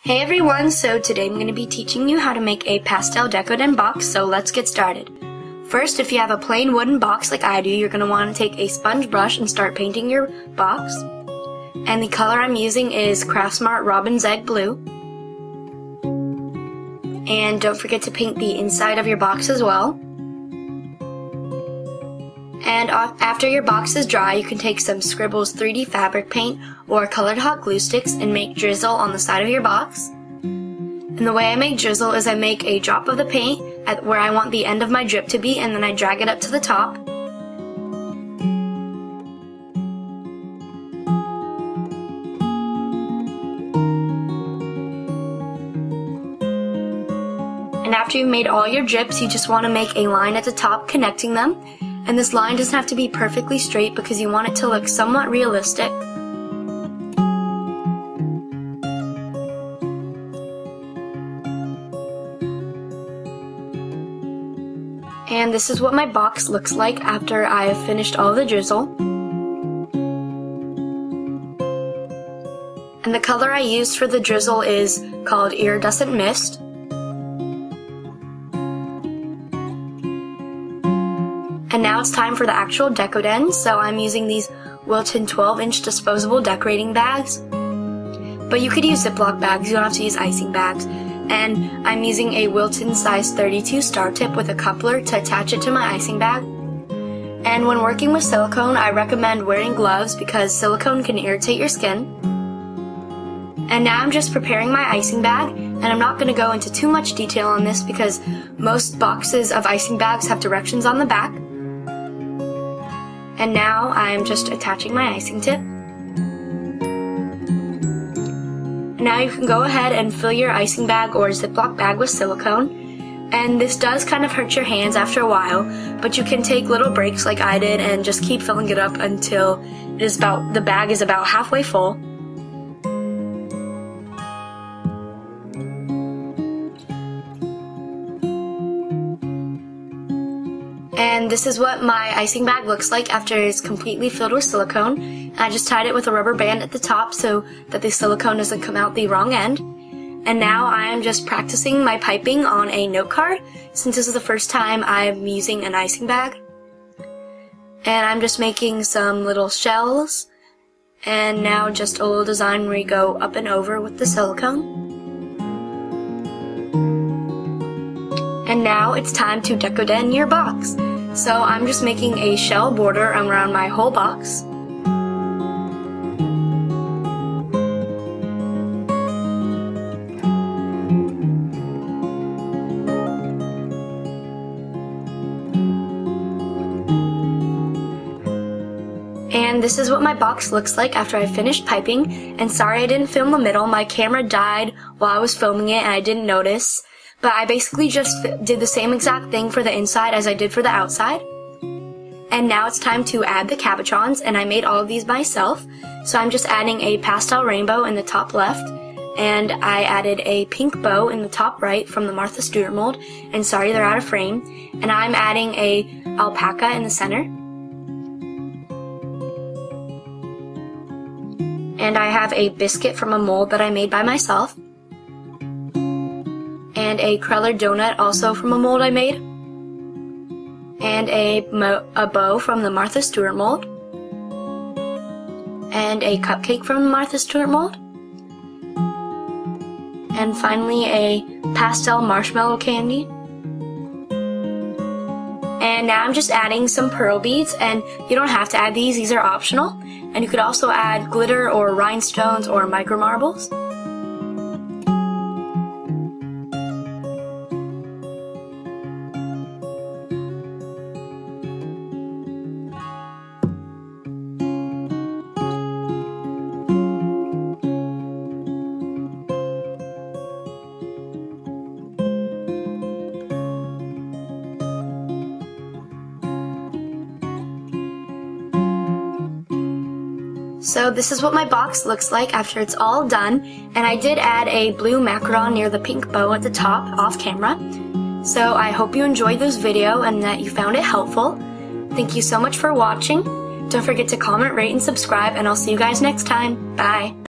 Hey everyone, so today I'm going to be teaching you how to make a pastel Deco-Den box, so let's get started. First, if you have a plain wooden box like I do, you're going to want to take a sponge brush and start painting your box. And the color I'm using is Craftsmart Robin's Egg Blue. And don't forget to paint the inside of your box as well. And after your box is dry, you can take some Scribbles 3D fabric paint or colored hot glue sticks and make drizzle on the side of your box. And the way I make drizzle is I make a drop of the paint at where I want the end of my drip to be, and then I drag it up to the top. And after you've made all your drips, you just want to make a line at the top connecting them. And this line doesn't have to be perfectly straight because you want it to look somewhat realistic. And this is what my box looks like after I have finished all the drizzle. And the color I used for the drizzle is called Iridescent Mist. And now it's time for the actual Deco-Den, so I'm using these Wilton 12-inch disposable decorating bags. But you could use ziploc bags, you don't have to use icing bags. And I'm using a Wilton size 32 star tip with a coupler to attach it to my icing bag. And when working with silicone, I recommend wearing gloves because silicone can irritate your skin. And now I'm just preparing my icing bag, and I'm not going to go into too much detail on this because most boxes of icing bags have directions on the back. And now I'm just attaching my icing tip. Now you can go ahead and fill your icing bag or Ziploc bag with silicone. And this does kind of hurt your hands after a while, but you can take little breaks like I did and just keep filling it up until the bag is about halfway full. And this is what my icing bag looks like after it's completely filled with silicone. And I just tied it with a rubber band at the top so that the silicone doesn't come out the wrong end. And now I am just practicing my piping on a note card since this is the first time I'm using an icing bag. And I'm just making some little shells. And now just a little design where you go up and over with the silicone. And now it's time to Deco-Den your box. So I'm just making a shell border around my whole box. And this is what my box looks like after I finished piping. And sorry I didn't film the middle, my camera died while I was filming it and I didn't notice. But I basically just did the same exact thing for the inside as I did for the outside. And now it's time to add the cabochons, and I made all of these myself. So I'm just adding a pastel rainbow in the top left, and I added a pink bow in the top right from the Martha Stewart mold, and sorry they're out of frame. And I'm adding a alpaca in the center. And I have a biscuit from a mold that I made by myself. And a colored donut also from a mold I made, and a bow from the Martha Stewart mold, and a cupcake from the Martha Stewart mold, and finally a pastel marshmallow candy. And now I'm just adding some pearl beads, and you don't have to add these are optional, and you could also add glitter or rhinestones or micro marbles. So this is what my box looks like after it's all done, and I did add a blue macaron near the pink bow at the top off camera. So I hope you enjoyed this video and that you found it helpful. Thank you so much for watching. Don't forget to comment, rate, and subscribe, and I'll see you guys next time. Bye!